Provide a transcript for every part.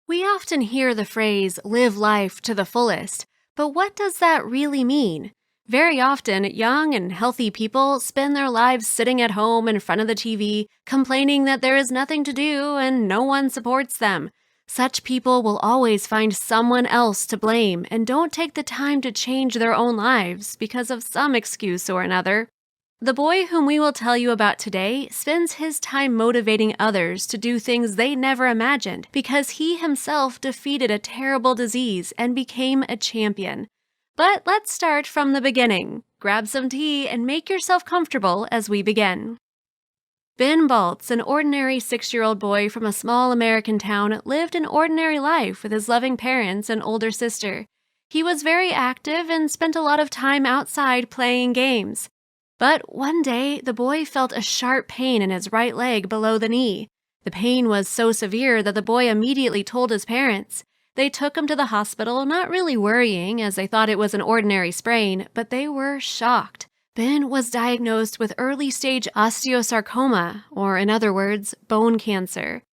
We often hear the phrase, live life to the fullest, but what does that really mean? Very often, young and healthy people spend their lives sitting at home in front of the TV, complaining that there is nothing to do and no one supports them. Such people will always find someone else to blame and don't take the time to change their own lives because of some excuse or another. The boy whom we will tell you about today spends his time motivating others to do things they never imagined because he himself defeated a terrible disease and became a champion. But let's start from the beginning. Grab some tea and make yourself comfortable as we begin. Ben Baltz, an ordinary 6-year-old boy from a small American town, lived an ordinary life with his loving parents and older sister. He was very active and spent a lot of time outside playing games. But one day, the boy felt a sharp pain in his right leg below the knee. The pain was so severe that the boy immediately told his parents. They took him to the hospital, not really worrying as they thought it was an ordinary sprain, but they were shocked. Ben was diagnosed with early-stage osteosarcoma, or in other words, bone cancer.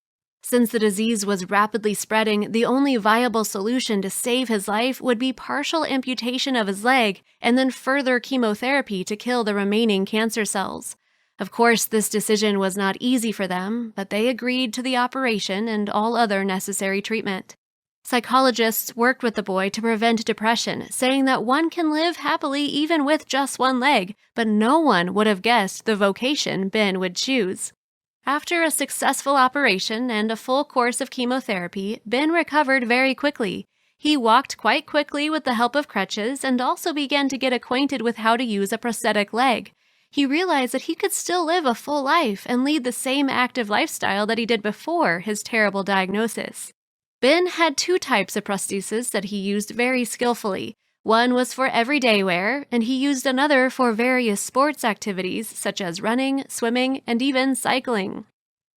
Since the disease was rapidly spreading, the only viable solution to save his life would be partial amputation of his leg and then further chemotherapy to kill the remaining cancer cells. Of course, this decision was not easy for them, but they agreed to the operation and all other necessary treatment. Psychologists worked with the boy to prevent depression, saying that one can live happily even with just one leg, but no one would have guessed the vocation Ben would choose. After a successful operation and a full course of chemotherapy, Ben recovered very quickly. He walked quite quickly with the help of crutches and also began to get acquainted with how to use a prosthetic leg. He realized that he could still live a full life and lead the same active lifestyle that he did before his terrible diagnosis. Ben had 2 types of prosthesis that he used very skillfully. One was for everyday wear, and he used another for various sports activities such as running, swimming, and even cycling.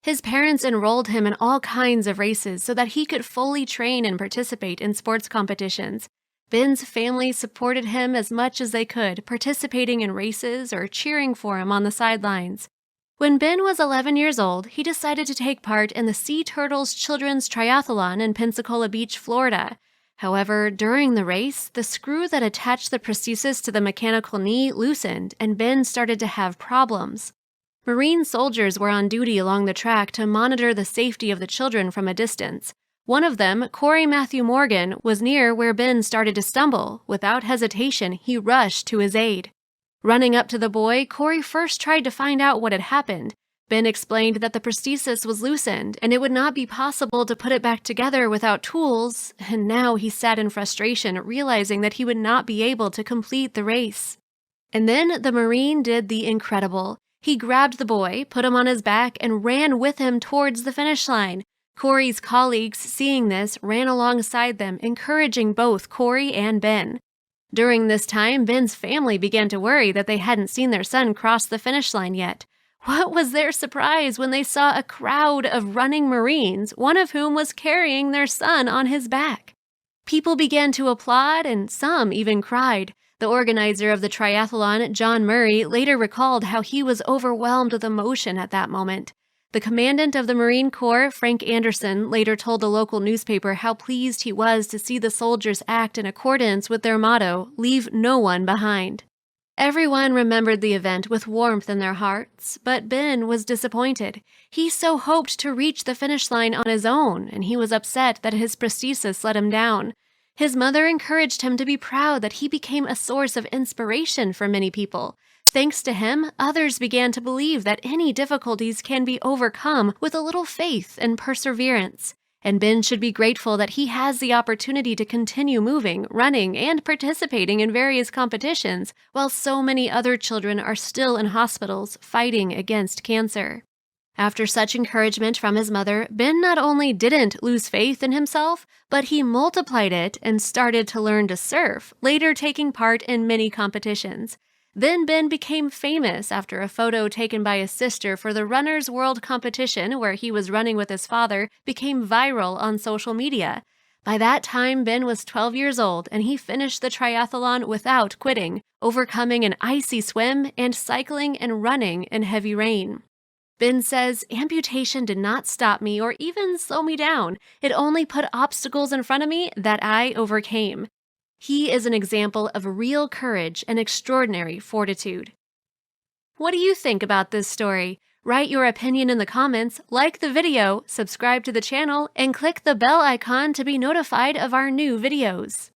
His parents enrolled him in all kinds of races so that he could fully train and participate in sports competitions. Ben's family supported him as much as they could, participating in races or cheering for him on the sidelines. When Ben was 11 years old, he decided to take part in the Sea Turtles Children's Triathlon in Pensacola Beach, Florida. However, during the race, the screw that attached the prosthesis to the mechanical knee loosened, and Ben started to have problems. Marine soldiers were on duty along the track to monitor the safety of the children from a distance. One of them, Corey Matthew Morgan, was near where Ben started to stumble. Without hesitation, he rushed to his aid. Running up to the boy, Corey first tried to find out what had happened. Ben explained that the prosthesis was loosened and it would not be possible to put it back together without tools, and now he sat in frustration, realizing that he would not be able to complete the race. And then the Marine did the incredible. He grabbed the boy, put him on his back, and ran with him towards the finish line. Corey's colleagues, seeing this, ran alongside them, encouraging both Corey and Ben. During this time, Ben's family began to worry that they hadn't seen their son cross the finish line yet. What was their surprise when they saw a crowd of running Marines, one of whom was carrying their son on his back. People began to applaud, and some even cried. The organizer of the triathlon, John Murray, later recalled how he was overwhelmed with emotion at that moment. The commandant of the Marine Corps, Frank Anderson, later told the local newspaper how pleased he was to see the soldiers act in accordance with their motto, "Leave no one behind." Everyone remembered the event with warmth in their hearts, but Ben was disappointed. He so hoped to reach the finish line on his own, and he was upset that his prosthesis let him down. His mother encouraged him to be proud that he became a source of inspiration for many people. Thanks to him, others began to believe that any difficulties can be overcome with a little faith and perseverance. And Ben should be grateful that he has the opportunity to continue moving, running, and participating in various competitions, while so many other children are still in hospitals fighting against cancer. After such encouragement from his mother, Ben not only didn't lose faith in himself, but he multiplied it and started to learn to surf, later taking part in many competitions. Then Ben became famous after a photo taken by his sister for the Runner's World competition where he was running with his father became viral on social media. By that time, Ben was 12 years old and he finished the triathlon without quitting, overcoming an icy swim and cycling and running in heavy rain. Ben says amputation did not stop me or even slow me down. It only put obstacles in front of me that I overcame. He is an example of real courage and extraordinary fortitude. What do you think about this story? Write your opinion in the comments, like the video, subscribe to the channel, and click the bell icon to be notified of our new videos.